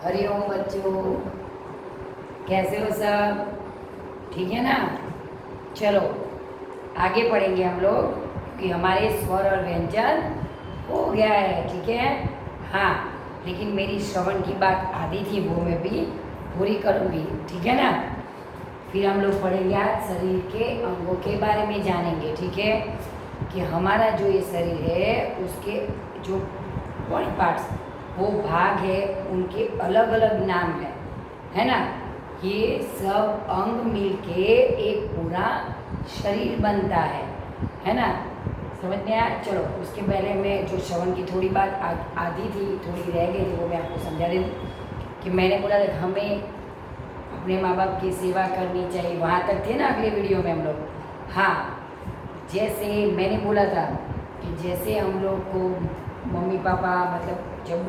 हरिओम बच्चों, कैसे हो सब? ठीक है ना? चलो आगे पढ़ेंगे हम लोग कि हमारे स्वर और व्यंजन हो गया है। ठीक है? हाँ, लेकिन मेरी श्रवण की बात आधी थी, वो मैं भी पूरी करूँगी। ठीक है ना? फिर हम लोग पढ़ेंगे आज शरीर के अंगों के बारे में जानेंगे। ठीक है? कि हमारा जो ये शरीर है उसके जो बॉडी पार्ट्स, वो भाग है, उनके अलग अलग नाम है ना? ये सब अंग मिलके एक पूरा शरीर बनता है ना? समझ में आया? चलो उसके पहले मैं जो श्रवण की थोड़ी बात आधी थी, थोड़ी रह गई थी, वो मैं आपको समझा देती कि मैंने बोला था हमें अपने माँ बाप की सेवा करनी चाहिए। वहाँ तक थे ना अगले वीडियो में हम लोग? हाँ, जैसे मैंने बोला था कि जैसे हम लोग को मम्मी पापा, मतलब जब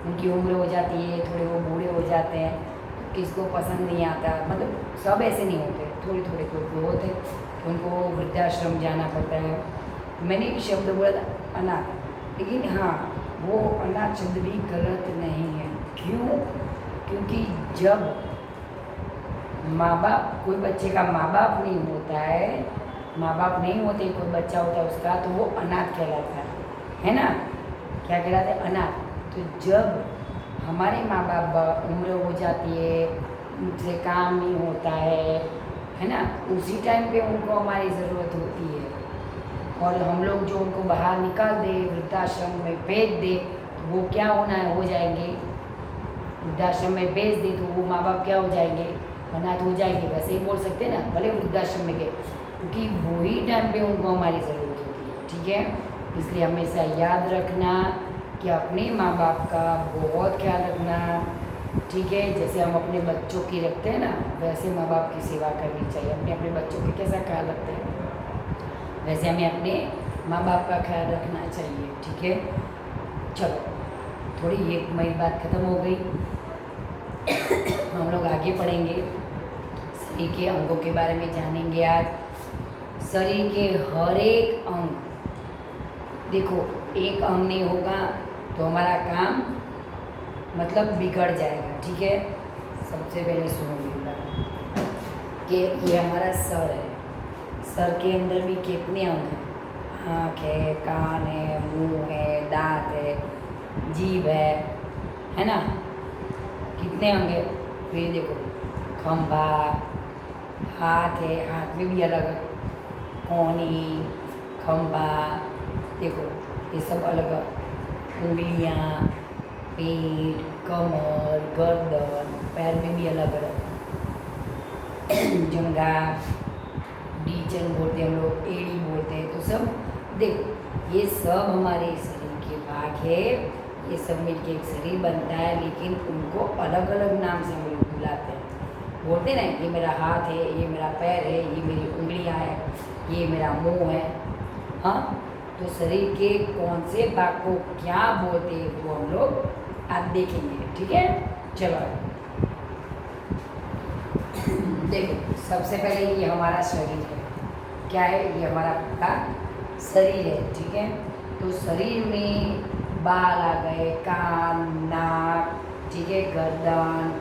उनकी उम्र हो जाती है, थोड़े वो बूढ़े हो जाते हैं, तो किसको पसंद नहीं आता, मतलब सब ऐसे नहीं होते, थोड़े थोड़े कोई होते तो उनको वृद्धाश्रम जाना पड़ता है। मैंने एक शब्द बोला था अनाथ, लेकिन हाँ, वो अनाथ शब्द भी गलत नहीं है। क्यों? क्योंकि जब माँ बाप, कोई बच्चे का माँ बाप नहीं होता है, माँ बाप नहीं होते, कोई बच्चा होता है उसका, तो वो अनाथ कहलाता है ना? क्या कहलाता है? अनाथ। तो जब हमारे माँ बाप उम्र हो जाती है, उनसे काम नहीं होता है ना? उसी टाइम पे उनको हमारी ज़रूरत होती है, और हम लोग जो उनको बाहर निकाल दे, वृद्धाश्रम में भेज दे, तो वो क्या होना है, हो जाएंगे वृद्धाश्रम में भेज दे, तो वो माँ बाप क्या हो जाएंगे? अनाथ हो जाएंगे। वैसे ही बोल सकते हैं ना, भले वृद्धाश्रम में गए, क्योंकि वही टाइम पे उनको हमारी ज़रूरत होती है। ठीक है? इसलिए हमेशा याद रखना कि अपने माँ बाप का बहुत ख्याल रखना। ठीक है? जैसे हम अपने बच्चों की रखते हैं ना, वैसे माँ बाप की सेवा करनी चाहिए। अपने अपने बच्चों की कैसा ख्याल रखते हैं, वैसे हमें अपने माँ बाप का ख्याल रखना चाहिए। ठीक है? चलो, थोड़ी एक मेरी बात ख़त्म हो गई। हम लोग आगे पढ़ेंगे, शरीर के अंगों के बारे में जानेंगे आज। शरीर के हर एक अंग, देखो एक अंग नहीं होगा तो हमारा काम मतलब बिगड़ जाएगा। ठीक है? सबसे पहले सुनो मेरी बात कि ये हमारा सर है। सर के अंदर भी कितने अंग हैं? आँख है, कान है, मुंह है, दांत है, जीभ है ना? कितने अंग है? फिर देखो खंभा, हाथ है, हाथ में भी अलग है, कोहनी, खंभा, देखो ये सब अलग, उंगलियाँ, पेट, कमर, गर्दन, पैर में भी अलग अलग, जंघा, डीचन बोलते हैं हम लोग, एड़ी बोलते हैं। तो सब देखो, ये सब हमारे शरीर के भाग है, ये सब मिलके एक शरीर बनता है, लेकिन उनको अलग अलग नाम से हम लोग बुलाते हैं। बोलते हैं ना, ये मेरा हाथ है, ये मेरा पैर है, ये मेरी उंगलियां हैं, ये मेरा मुंह है। हाँ, तो शरीर के कौन से भाग को क्या बोलते हैं वो हम लोग आज देखेंगे। ठीक है? चलो देखो, सबसे पहले ये हमारा शरीर है। क्या है? ये हमारा पूरा शरीर है। ठीक है? तो शरीर में बाल आ गए, कान, नाक, ठीक है, गर्दन,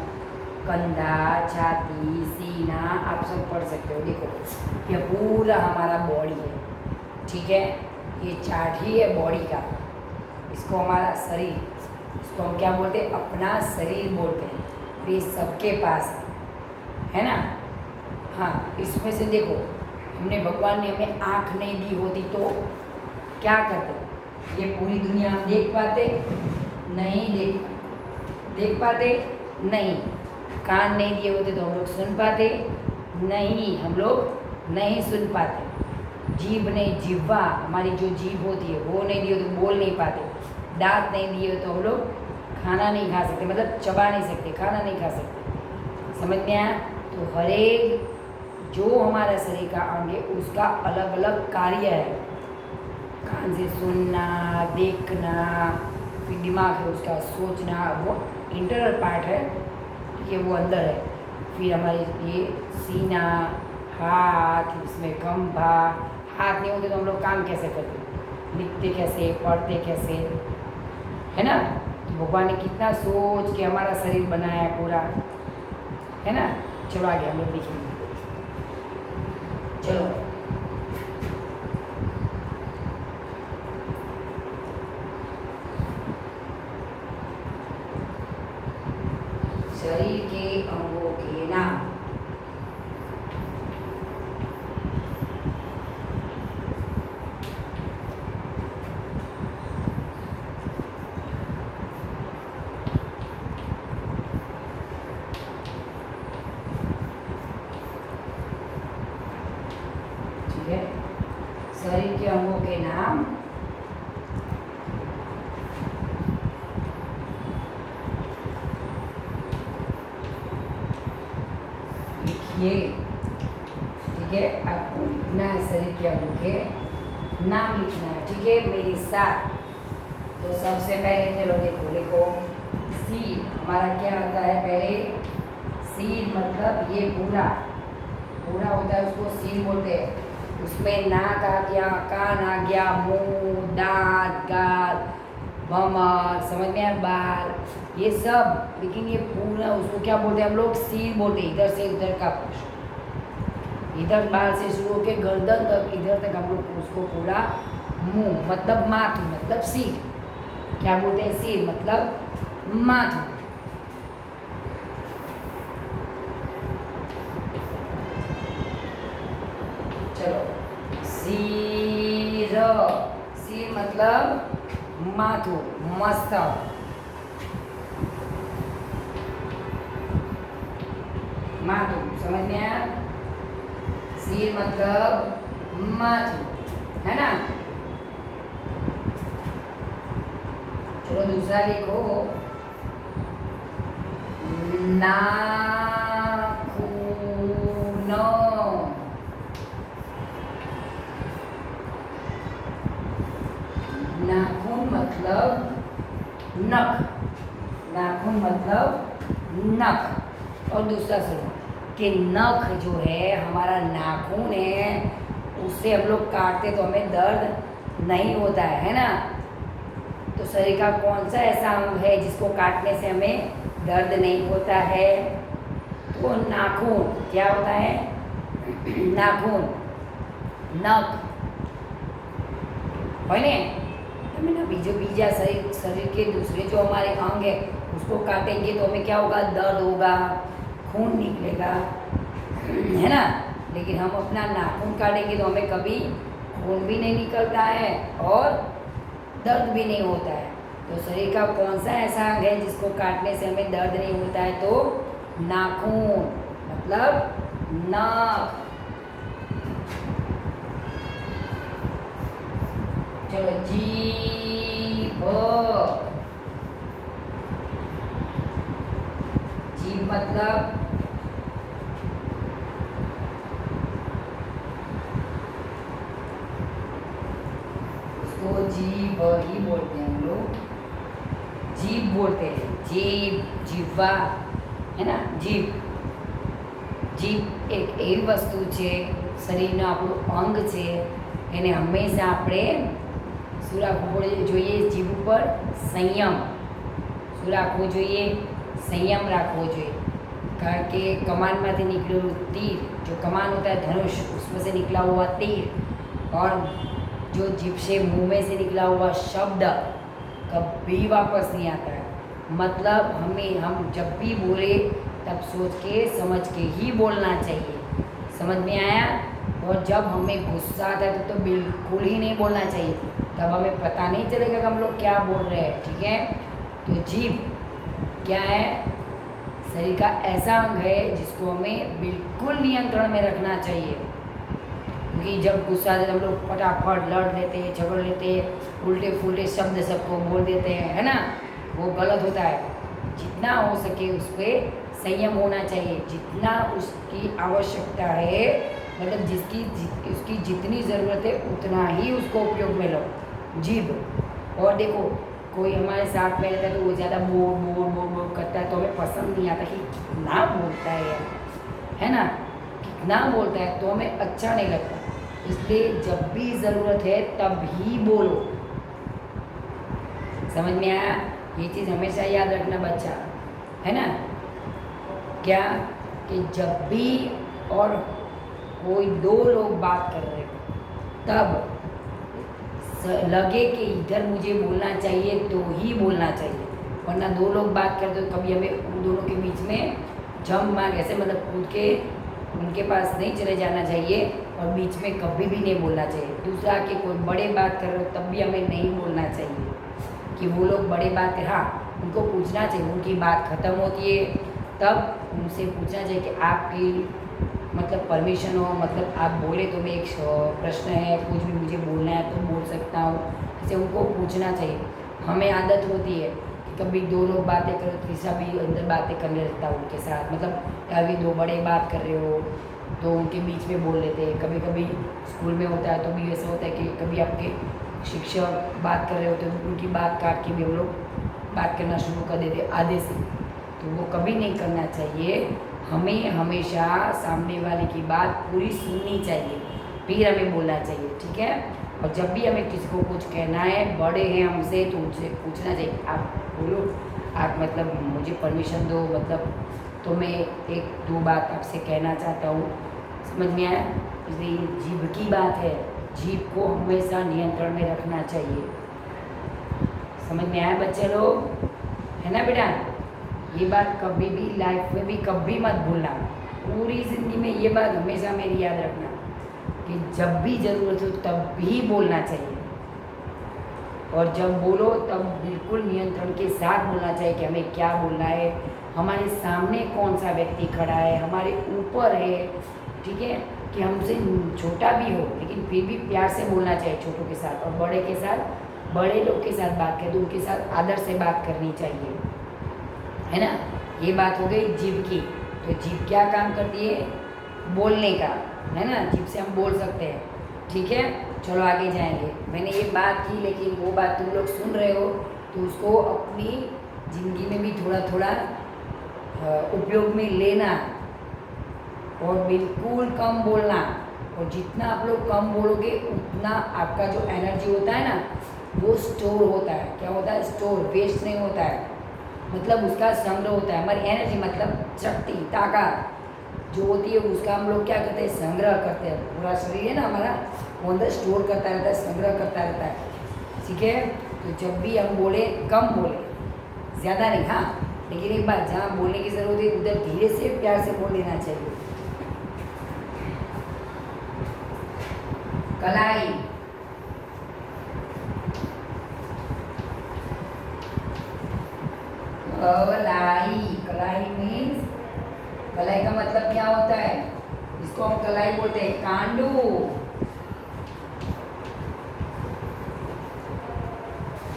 कंधा, छाती, सीना, आप सब पढ़ सकते हो। देखो ये पूरा हमारा बॉडी है। ठीक है? ये चार्ट ही है बॉडी का, इसको हमारा शरीर, इसको हम क्या बोलते हैं? अपना शरीर बोलते हैं। तो ये सबके पास है ना? हाँ, इसमें से देखो, हमने भगवान ने हमें आँख नहीं दी होती तो क्या करते? ये पूरी दुनिया हम देख पाते? नहीं देख पाते? नहीं। कान नहीं दिए होते तो हम लोग सुन पाते? नहीं, हम लोग नहीं सुन पाते। जीभ नहीं, जिह्वा, हमारी जो जीभ होती है वो नहीं दी हो तो बोल नहीं पाते। दांत नहीं दिए हो तो हम लोग खाना नहीं खा सकते, मतलब चबा नहीं सकते, खाना नहीं खा सकते। समझ में आया? तो हर एक जो हमारा शरीर का अंग है उसका अलग अलग कार्य है। कान से सुनना, देखना, फिर दिमाग है उसका सोचना, वो इंटरनल पार्ट है, ठीक है, वो अंदर है। फिर हमारे ये सीना, हाथ, इसमें खंभा, हाथ नहीं होते तो हम लोग काम कैसे करते? लिखते कैसे, पढ़ते कैसे, है ना? भगवान ने कितना सोच के हमारा शरीर बनाया है पूरा, है ना। चलो आगे हम लोग लिखेंगे। चलो शरीर के अंगों के नाम। ठीक है, शरीर के अंगों के नाम। लिखिए, ठीक है। आपको लिखना है शरीर के अंगों के नाम लिखना है, ठीक है, मेरे साथ। तो सबसे पहले चलो देखो, लिखो सीर। हमारा क्या होता है पहले? सीर मतलब ये पूरा पूरा होता है, उसको सीर बोलते हैं। उसमें नाक आ गया, कान आ गया, मुंह, दांत, गाल, भमर, समझ में आया, बाल, ये सब। लेकिन ये पूरा उसको क्या बोलते हैं हम लोग? सीर बोलते हैं। इधर से उधर का इधर बाल से शुरू होकर गर्दन तक, इधर तक हम लोग उसको पूरा। मुंह मतलब माथुन मतलब सिर। क्या बोलते हैं? सिर मतलब माथुन। चलो, सिर। सिर मतलब माथुन, मस्तक। माथुन समझ में आया? सिर मतलब माथुन, है ना। चलो दूसरा लिखो, नाखून। नाखून मतलब नख। नाखून मतलब नख। और दूसरा सुनो कि नख जो है हमारा नाखून है, उससे हम लोग काटते तो हमें दर्द नहीं होता है ना। तो शरीर का कौन सा ऐसा अंग है जिसको काटने से हमें दर्द नहीं होता है? तो नाखून। क्या होता है? नाखून, नख, है ना। बीजा शरीर के दूसरे जो हमारे अंग है उसको काटेंगे तो हमें क्या होगा? दर्द होगा, खून निकलेगा, है ना। लेकिन हम अपना नाखून काटेंगे तो हमें कभी खून भी नहीं निकलता है और दर्द भी नहीं होता है। तो शरीर का कौन सा ऐसा अंग है जिसको काटने से हमें दर्द नहीं होता है? तो नाखून मतलब नाक। चलो, जीभ। जीभ मतलब उसको जीभ ही बोलते हैं हम लोग। जीभ बोलते हैं, जीभ, जीवा, है ना। जीभ जीभ एक એવી વસ્તુ છે, શરીરનું આપણું અંગ છે, એને હંમેશા આપણે શું રાખવું જોઈએ? જીભ ઉપર સંયમ શું રાખવો જોઈએ? સંયમ રાખવો જોઈએ। કારણ કે કમાનમાંથી निकलेલું तीर, जो कमान होता है धनुष, उसमें से निकला हुआ तीर, और जो जीभ से मुंह में से निकला हुआ शब्द कभी वापस नहीं आता है। मतलब हम जब भी बोले तब सोच के समझ के ही बोलना चाहिए। समझ में आया? और जब हमें गुस्सा आता है तो बिल्कुल ही नहीं बोलना चाहिए, तब हमें पता नहीं चलेगा कि हम लोग क्या बोल रहे हैं। ठीक है, तो जीभ क्या है? शरीर का ऐसा अंग है जिसको हमें बिल्कुल नियंत्रण में रखना चाहिए। क्योंकि जब गुस्सा आता है हम लोग फटाफट लड़ लेते हैं, झगड़ लेते हैं, उल्टे फुल्टे शब्द सबको बोल देते हैं, है ना। वो गलत होता है। जितना हो सके उस पर संयम होना चाहिए। जितना उसकी आवश्यकता है, मतलब उसकी जितनी ज़रूरत है उतना ही उसको उपयोग में लो। जीभ। और देखो, कोई हमारे साथ में रहता है तो वो ज़्यादा बोल बोल बोल बोल करता है तो हमें पसंद नहीं आता कि कितना बोलता है यार, है ना। कितना बोलता है तो हमें अच्छा नहीं लगता। इसलिए जब भी ज़रूरत है तब ही बोलो। समझ में आया? ये चीज़ हमेशा याद रखना बच्चा, है ना। क्या कि जब भी और कोई दो लोग बात कर रहे हो तब लगे कि इधर मुझे बोलना चाहिए तो ही बोलना चाहिए, वरना दो लोग बात करते तो कभी हमें उन दोनों के बीच में जम मार ऐसे मतलब कूद के उनके पास नहीं चले जाना चाहिए और बीच में कभी भी नहीं बोलना चाहिए। दूसरा कि कोई बड़े बात कर रहे हो तब भी हमें नहीं बोलना चाहिए कि वो लोग बड़े बात कर, हाँ उनको पूछना चाहिए, उनकी बात ख़त्म होती है तब उनसे पूछना चाहिए कि आपकी मतलब परमिशन हो, मतलब आप बोले तो मैं एक प्रश्न है, कुछ भी मुझे बोलना है तो बोल सकता हूँ, इसे उनको पूछना चाहिए। हमें आदत होती है कि कभी दो लोग बातें करो तीसरा भी अंदर बातें करने लगता है उनके साथ, मतलब अभी दो बड़े बात कर रहे हो तो उनके बीच में बोल लेते हैं। कभी कभी स्कूल में होता है तो भी ऐसा होता है कि कभी आपके शिक्षक बात कर रहे होते हैं तो उनकी बात काट के भी हम लोग बात करना शुरू कर देते आधे से, तो वो कभी नहीं करना चाहिए। हमें हमेशा सामने वाले की बात पूरी सुननी चाहिए फिर हमें बोलना चाहिए, ठीक है। और जब भी हमें किसी को कुछ कहना है, बड़े हैं हमसे तो उनसे पूछना चाहिए आप बोलो, आप मतलब मुझे परमिशन दो, मतलब तो मैं एक दो बात आपसे कहना चाहता हूँ, समझ में आया। इसलिए जीभ की बात है, जीभ को हमेशा नियंत्रण में रखना चाहिए। समझ में आया बच्चे लोग, है ना बेटा। ये बात कभी भी लाइफ में भी कभी मत भूलना, पूरी ज़िंदगी में ये बात हमेशा मेरी याद रखना कि जब भी ज़रूरत हो तब भी बोलना चाहिए, और जब बोलो तब बिल्कुल नियंत्रण के साथ बोलना चाहिए कि हमें क्या बोलना है, हमारे सामने कौन सा व्यक्ति खड़ा है, हमारे ऊपर है, ठीक है, कि हमसे छोटा भी हो लेकिन फिर भी प्यार से बोलना चाहिए छोटों के साथ, और बड़े के साथ, बड़े लोग के साथ बात करें तो उनके साथ आदर से बात करनी चाहिए, है ना। ये बात हो गई जीभ की। तो जीभ क्या काम करती है, बोलने का, है ना, जीभ से हम बोल सकते हैं, ठीक है। चलो आगे जाएंगे। मैंने ये बात की लेकिन वो बात तुम लोग सुन रहे हो तो उसको अपनी ज़िंदगी में भी थोड़ा थोड़ा उपयोग में लेना, और बिल्कुल कम बोलना, और जितना आप लोग कम बोलोगे उतना आपका जो एनर्जी होता है ना वो स्टोर होता है। क्या होता है, स्टोर, वेस्ट नहीं होता है, मतलब उसका संग्रह होता है। हमारी एनर्जी मतलब शक्ति, ताकत जो होती है उसका हम लोग क्या करते हैं, संग्रह करते हैं। पूरा शरीर है ना हमारा, वो अंदर स्टोर करता रहता है, संग्रह करता रहता है, ठीक है। तो जब भी हम बोले कम बोले, ज़्यादा नहीं, हाँ, लेकिन एक बात जहाँ बोलने की ज़रूरत है उधर धीरे से प्यार से बोल देना चाहिए। कलाई, कलाई, कलाई मीन्स, कलाई का मतलब क्या होता है, इसको हम कलाई बोलते हैं, कांडू।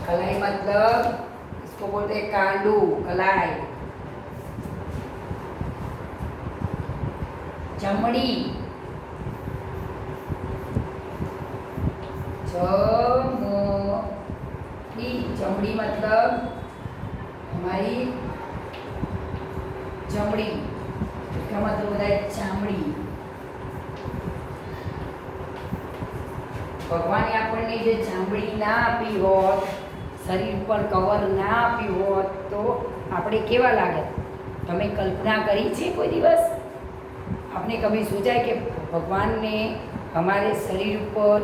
कलाई मतलब इसको बोलते हैं कांडू, कलाई। चमड़ी, चमड़ी मतलब हमारी चमड़ी, इसका मतलब होता है चामड़ी। भगवान આપણને જે ચામડી ના આપી હોત, શરીર પર કવર ના આપ્યું હોત તો આપણે કેવા લાગે, તમે કલ્પના કરી છે કોઈ દિવસ? आपने कभी सोचा है कि भगवान ने हमारे शरीर पर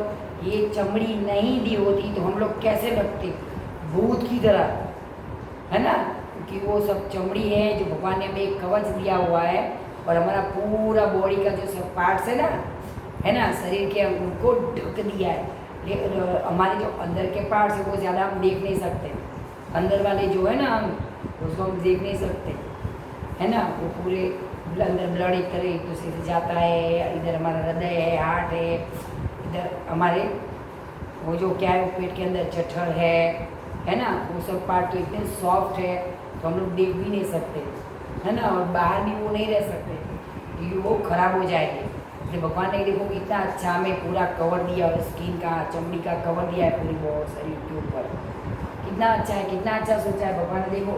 ये चमड़ी नहीं दी होती तो हम लोग कैसे लगते, भूत की तरह, है ना। क्योंकि वो सब चमड़ी है जो भगवान ने हमें एक कवच दिया हुआ है, और हमारा पूरा बॉडी का जो सब पार्ट्स है ना, शरीर के, उनको ढक दिया है। हमारे जो अंदर के पार्ट्स है वो ज़्यादा हम देख नहीं सकते, अंदर वाले जो है ना हम, उसको हम देख नहीं सकते, है ना। वो पूरे अंदर ब्लड एक तरह एक दूसरे से जाता है, इधर हमारा हृदय है, हार्ट है, इधर हमारे वो जो क्या है वो पेट के अंदर जठर है ना, वो सब पार्ट तो इतने सॉफ्ट है तो हम लोग देख भी नहीं सकते, है ना। और बाहर भी वो नहीं रह सकते क्योंकि वो खराब हो जाएंगे। इसलिए भगवान ने देखो कितना अच्छा हमें पूरा कवर दिया, और स्किन का, चमड़ी का कवर दिया है पूरी बहुत शरीर के ऊपर, कितना अच्छा है, कितना अच्छा सोचा है भगवान ने। देखो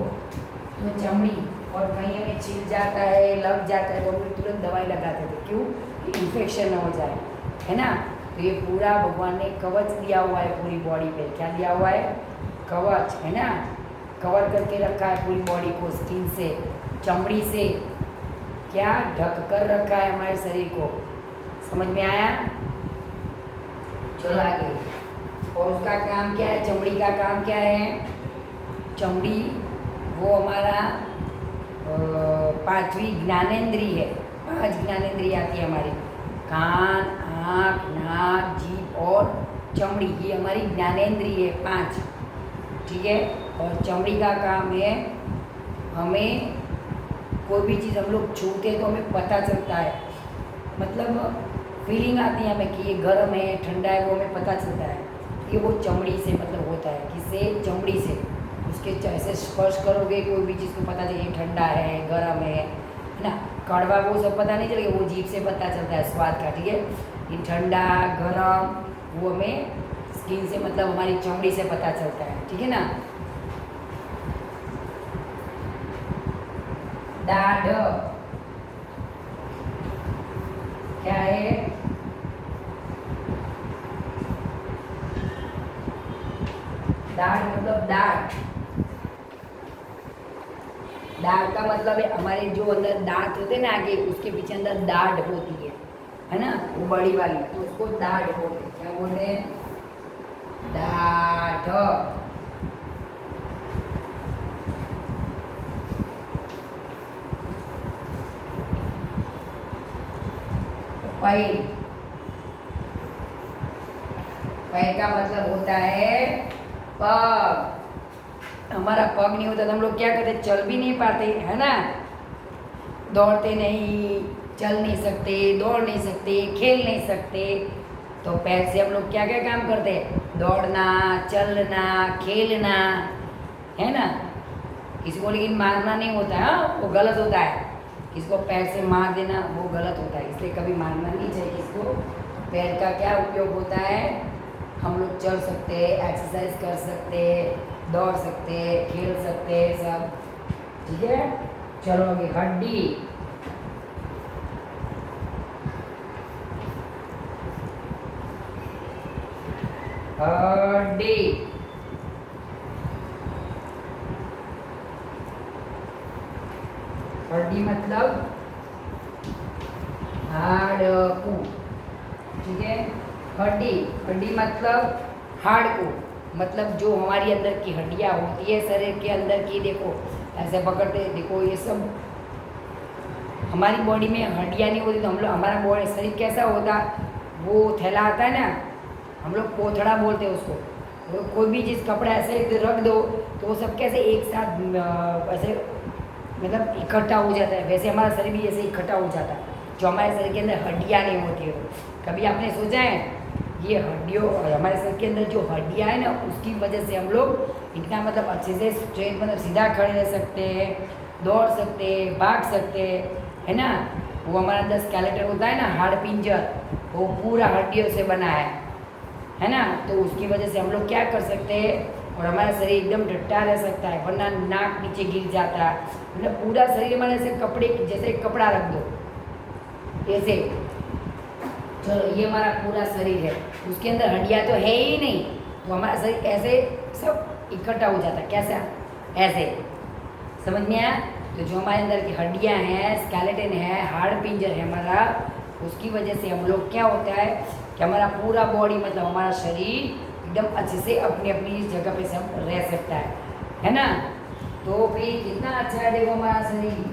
तो चमड़ी, और कहीं हमें छिल जाता है, लग जाता है तो हम तुरंत दवाई लगाते थे, क्यों, कि इन्फेक्शन ना हो जाए, है ना। तो ये पूरा भगवान ने कवच दिया हुआ है पूरी बॉडी पे, क्या दिया हुआ है, कवच, है ना, कवर करके रखा है पूरी बॉडी को, स्किन से, चमड़ी से क्या ढक कर रखा है हमारे शरीर को। समझ में आया? चलो आगे। और उसका काम क्या है? चमड़ी का काम क्या है? चमड़ी वो हमारा पांचवी ज्ञानेंद्री है। 5 ज्ञानेंद्रिय आती है हमारी, कान, आँख, नाक, जीभ और चमड़ी, ये हमारी ज्ञानेंद्रिय है 5। ठीक है। और चमड़ी का काम है, हमें कोई भी चीज़ हम लोग छूते हैं तो हमें पता चलता है, मतलब फीलिंग आती है हमें कि ये गर्म है, ठंडा है, वो हमें पता चलता है। ये वो चमड़ी से मतलब होता है। किससे? चमड़ी से। उसके ऐसे स्पर्श करोगे कोई भी चीज़ को पता चले ठंडा है, गर्म है ना, कड़वा वो सब पता नहीं चलेगा, वो जीभ से पता चलता है स्वाद का। ठीक है। ये ठंडा गर्म वो हमें स्किन से मतलब हमारी चमड़ी से पता चलता है। ठीक है ना। दाढ़ क्या है? दाढ़ मतलब दांत। दाढ़ का मतलब है हमारे जो अंदर दांत होते हैं ना आगे, उसके पीछे अंदर दाढ़ होती है ना, वो बड़ी वाली, तो उसको दाढ़ बोलते हैं। क्या बोलते हैं? दाढ़। पैर, पैर का मतलब होता है पग। हमारा पग नहीं होता तो हम लोग क्या करते? चल भी नहीं पाते, है ना, दौड़ते नहीं, चल नहीं सकते, दौड़ नहीं सकते, खेल नहीं सकते। तो पैर से हम लोग क्या क्या काम करते हैं? दौड़ना, चलना, खेलना, है ना। किसी को लेकिन मारना नहीं होता है, वो गलत होता है। किसको पैर से मार देना वो गलत होता है, इसलिए कभी मारना नहीं चाहिए किसको। पैर का क्या उपयोग होता है? हम लोग चल सकते, एक्सरसाइज कर सकते, दौड़ सकते, खेल सकते, सब। ठीक है। चलो आगे। हड्डी, हड्डी हड्डी मतलब हाड़कू। ठीक है। हड्डी, हड्डी मतलब हाड़कू, मतलब जो हमारी अंदर की हड्डियाँ होती है शरीर के अंदर की, देखो ऐसे पकड़ते, देखो ये सब हमारी बॉडी में हड्डियाँ नहीं होती तो हम लोग, हमारा बॉडी शरीर कैसा होता? वो थैला आता है ना, हम लोग पोथड़ा बोलते हैं उसको। तो कोई भी चीज़ कपड़ा ऐसे रख दो तो वो सब कैसे एक साथ ऐसे मतलब इकट्ठा हो जाता है, वैसे हमारा शरीर भी ऐसे इकट्ठा हो जाता है। जो हमारे शरीर के अंदर हड्डियाँ नहीं होती है, कभी आपने सोचा है ये हड्डियों, हमारे शरीर के अंदर जो हड्डियाँ हैं ना, उसकी वजह से हम लोग इतना मतलब अच्छे से स्ट्रेट मतलब सीधा खड़े रह सकते हैं, दौड़ सकते हैं, भाग सकते हैं, है ना। वो हमारा अंदर स्केलेटन होता है ना, हाड़ पिंजर, वो पूरा हड्डियों से बना है ना। तो उसकी वजह से हम लोग क्या कर सकते हैं, और हमारा शरीर एकदम डट्टा रह सकता है, वरना नाक नीचे गिर जाता है, मतलब पूरा शरीर हमारे ऐसे कपड़े जैसे कपड़ा रख दो ऐसे। चलो ये हमारा पूरा शरीर है, उसके अंदर हड्डियाँ तो है ही नहीं, तो हमारा शरीर ऐसे सब इकट्ठा हो जाता है। कैसा? ऐसे। समझ में आया? तो जो हमारे अंदर की हड्डियाँ हैं, स्केलेटन है, हाड़ पिंजर है हमारा, उसकी वजह से हम लोग क्या होता है कि हमारा पूरा बॉडी मतलब हमारा शरीर एकदम अच्छे से अपनी अपनी जगह पे सब रह सकता है ना। तो फिर कितना अच्छा है, देखो हमारा शरीर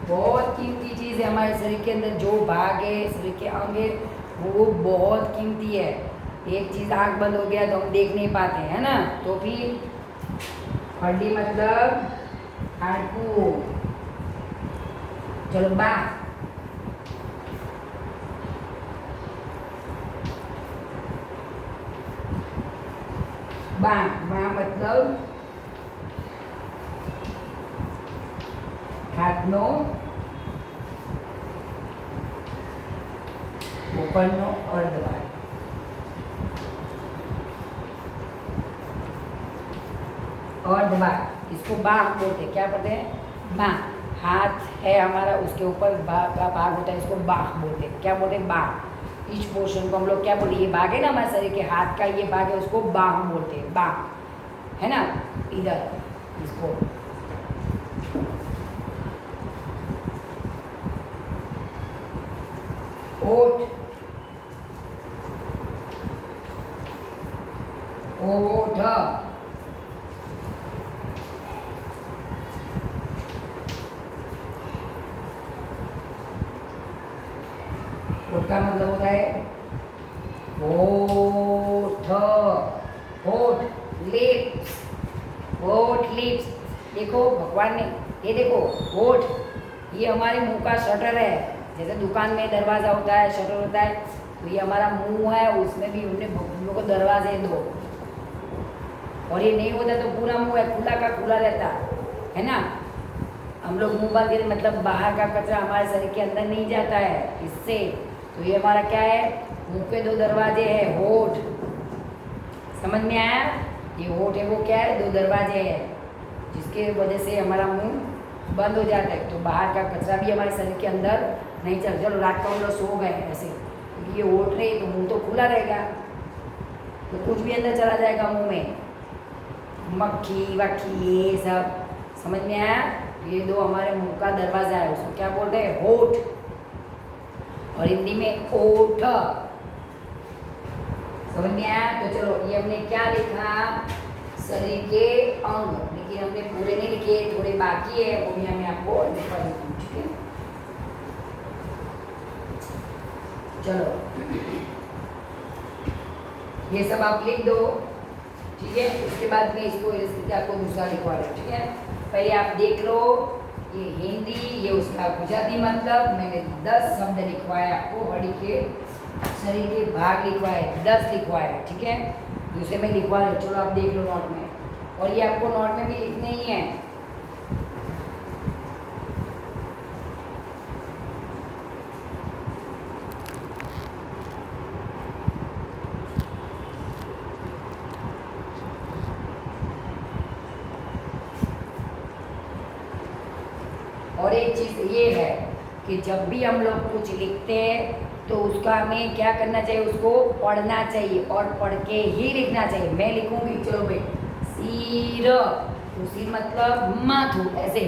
बहुत कीमती चीज़ है। हमारे शरीर के अंदर जो भाग है, शरीर के अंग है, वो बहुत कीमती है। एक चीज़ आँख बंद हो गया तो हम देख नहीं पाते, है ना। तो फिर हड्डी मतलब हाड़कू। चलो बाँह, बाँह मतलब હાથનો ઉપરનો અર્ધભાગ। अर्धभाग, इसको बाँह बोलते हैं। क्या बोलते हैं? बाँह। हाथ है हमारा, उसके ऊपर का भाग होता है, इसको बाँह बोलते हैं। क्या बोलते हैं? बाँह। इस पोर्शन को हम लोग क्या बोलते हैं? ये भाग है ना हमारे शरीर के, हाथ का ये भाग है, उसको बाँह बोलते हैं। बाँह, है ना, इधर। इसको ओठ, ओठ, ओठ का मतलब होता है होठ, होठ, लिप्स, होठ, लिप्स। देखो भगवान ने, ये देखो होठ, ये हमारे मुंह का शटर है। जैसे दुकान में दरवाज़ा होता है, शटर होता है, तो ये हमारा मुंह है, उसमें भी हमने हम लोग को दरवाजे दो। और ये नहीं होता तो पूरा मुंह है खुला का खुला रहता है ना। हम लोग मुंह बंद करें मतलब बाहर का कचरा हमारे शरीर के अंदर नहीं जाता है इससे। तो ये हमारा क्या है, मुंह के दो दरवाजे हैं, होठ। समझ में आया? ये होठ है वो क्या है, दो दरवाजे हैं, जिसके वजह से हमारा मुंह बंद हो जाता है। तो बाहर का कचरा भी हमारे शरीर के अंदर नहीं चल। चलो रात को हम लोग सो गए ऐसे, क्योंकि ये होठ रही तो मुंह तो खुला रहेगा, तो कुछ भी अंदर चला जाएगा मुंह में, मक्खी वक्खी ये सब। समझ में आया? ये दो हमारे मुंह का दरवाजा है, उसको क्या बोलते हैं, होठ, और हिंदी में ओठ। समझ में आया? तो चलो ये हमने क्या लिखा, शरीर के अंग, लेकिन हमने पूरे नहीं लिखे, थोड़े बाकी है, वो भी हमें आपको लिखवा देती हूँ। ठीक है, चलो ये सब आप लिख दो। ठीक है, उसके बाद में इसको आपको दूसरा लिखवा रहे। ठीक है, पहले आप देख लो, ये हिंदी, ये उसका गुजराती मतलब। मैंने 10 शब्द लिखवाए आपको, हड्डी के शरीर के भाग लिखवाए, 10 लिखवाए। ठीक है, दूसरे में लिखवा लो। चलो आप देख लो नोट में, और ये आपको नोट में भी लिखने ही है। और एक चीज़ ये है कि जब भी हम लोग कुछ लिखते हैं तो उसका हमें क्या करना चाहिए, उसको पढ़ना चाहिए और पढ़ के ही लिखना चाहिए। मैं लिखूंगी, चलो भाई, सिर, तो सिर मतलब माथुं, ऐसे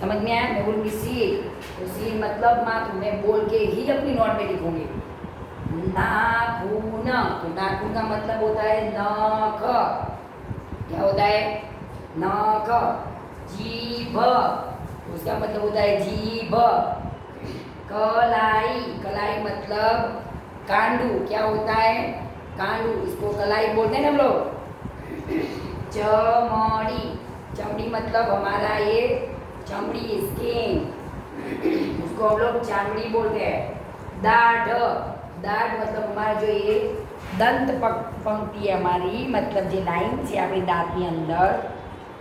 समझ में आया? मैं बोलूँगी सिर, तो सिर मतलब माथुं, मैं बोल के ही अपनी नोट में लिखूंगी। नाखून, तो नाखून का मतलब होता है नख, क्या होता है, नख। जीभ, उसका मतलब होता है जीभ। कलाई, कलाई मतलब कांडू, क्या होता है, कांडू, इसको कलाई बोलते हैं ना हम लोग। चमड़ी, चमड़ी मतलब हमारा ये चमड़ी, स्किन, उसको हम लोग चामड़ी बोलते हैं। दाढ़, दाढ़ मतलब हमारा जो ये दंत पंक्ति है हमारी, मतलब जो लाइन है अपनी दांत के अंदर,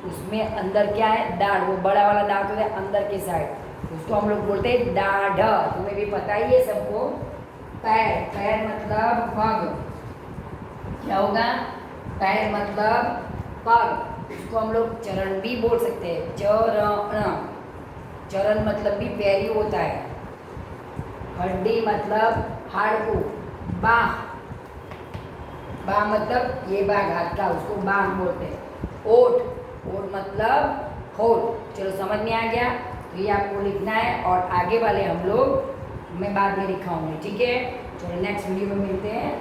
उसमें अंदर क्या है, दाढ़, वो बड़ा वाला दांत होता है अंदर के साइड, उसको हम लोग बोलते हैं दाढ़। तुम्हें भी पता ही है सबको। पैर, पैर मतलब पग, क्या होगा, पैर मतलब पग, उसको हम लोग चरण भी बोल सकते हैं, चरण, चरण मतलब भी पैर ही होता है। हड्डी मतलब हाड़कू। बाह, बाह मतलब ये बाह हाथ का, उसको बाह बोलते हैं। ओठ, ओठ मतलब होठ। चलो समझ में आ गया? तो ये आपको लिखना है, और आगे वाले हम लोग मैं बाद में लिखाऊंगी। ठीक है, चलो नेक्स्ट वीडियो में मिलते हैं,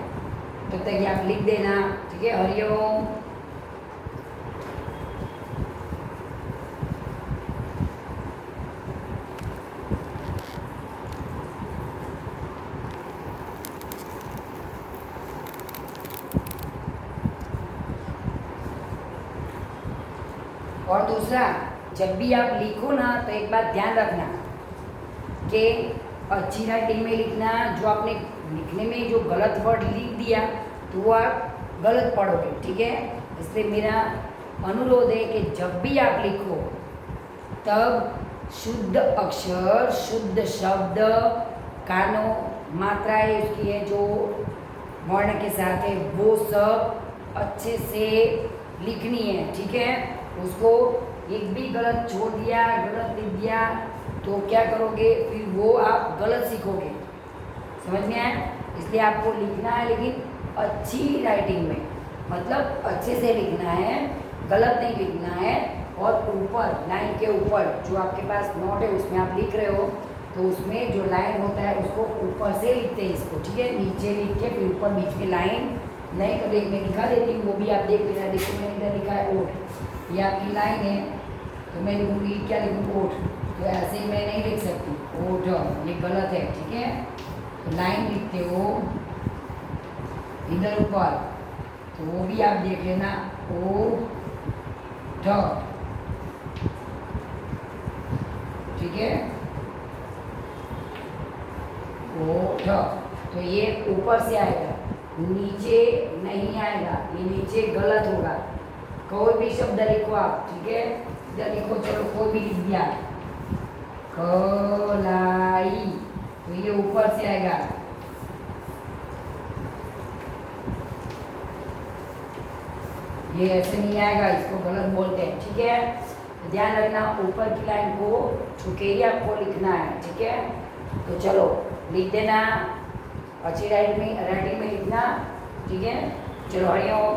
तब तक ये आप लिख देना। ठीक है, हरिओम। और दूसरा, जब भी आप लिखो ना तो एक बात ध्यान रखना कि अच्छी राइटिंग में लिखना। जो आपने लिखने में जो गलत वर्ड लिख दिया तो वो आप गलत पढ़ोगे। ठीक है, इसलिए मेरा अनुरोध है कि जब भी आप लिखो तब शुद्ध अक्षर, शुद्ध शब्द, कानों मात्राएं उसकी है जो वर्ण के साथ है, वो सब अच्छे से लिखनी है। ठीक है, उसको एक भी गलत छोड़ दिया, गलत लिख दिया तो क्या करोगे, फिर वो आप गलत सीखोगे। समझ में आया? इसलिए आपको लिखना है, लेकिन अच्छी राइटिंग में, मतलब अच्छे से लिखना है, गलत नहीं लिखना है। और ऊपर लाइन के ऊपर जो आपके पास नोट है उसमें आप लिख रहे हो, तो उसमें जो लाइन होता है उसको ऊपर से लिखते हैं इसको, ठीक है। नीचे लिख के फिर ऊपर बीच में लाइन नहीं कर, मैं लिखा देती हूँ, वो भी आप देख लेना। देखो मैंने इधर लिखा है ओट, ये आपकी लाइन है, तो मैं लिखूँगी क्या लिखूँ, ओट। तो ऐसे ही मैं नहीं लिख सकती ओट, ये गलत है, ठीक है। तो लाइन लिखते हो इधर ऊपर, तो वो भी आप देख लेना, ओ ठ, ठीक है, ओ ठ। तो ये ऊपर से आएगा, नीचे नहीं आएगा, ये नीचे गलत होगा। कोई भी शब्द लिखो आप, ठीक है, इधर लिखो, चलो कोई भी लिख दिया, कलाई, तो ये ऊपर से आएगा। ये ऐसे नहीं आएगा, इसको गलत बोलते हैं, ठीक है। तो ध्यान रखना, ऊपर की लाइन को छू के ही आपको लिखना है, ठीक है। तो चलो लिख देना, अच्छी राइटिंग में लिखना, ठीक है। चलो हरिओम।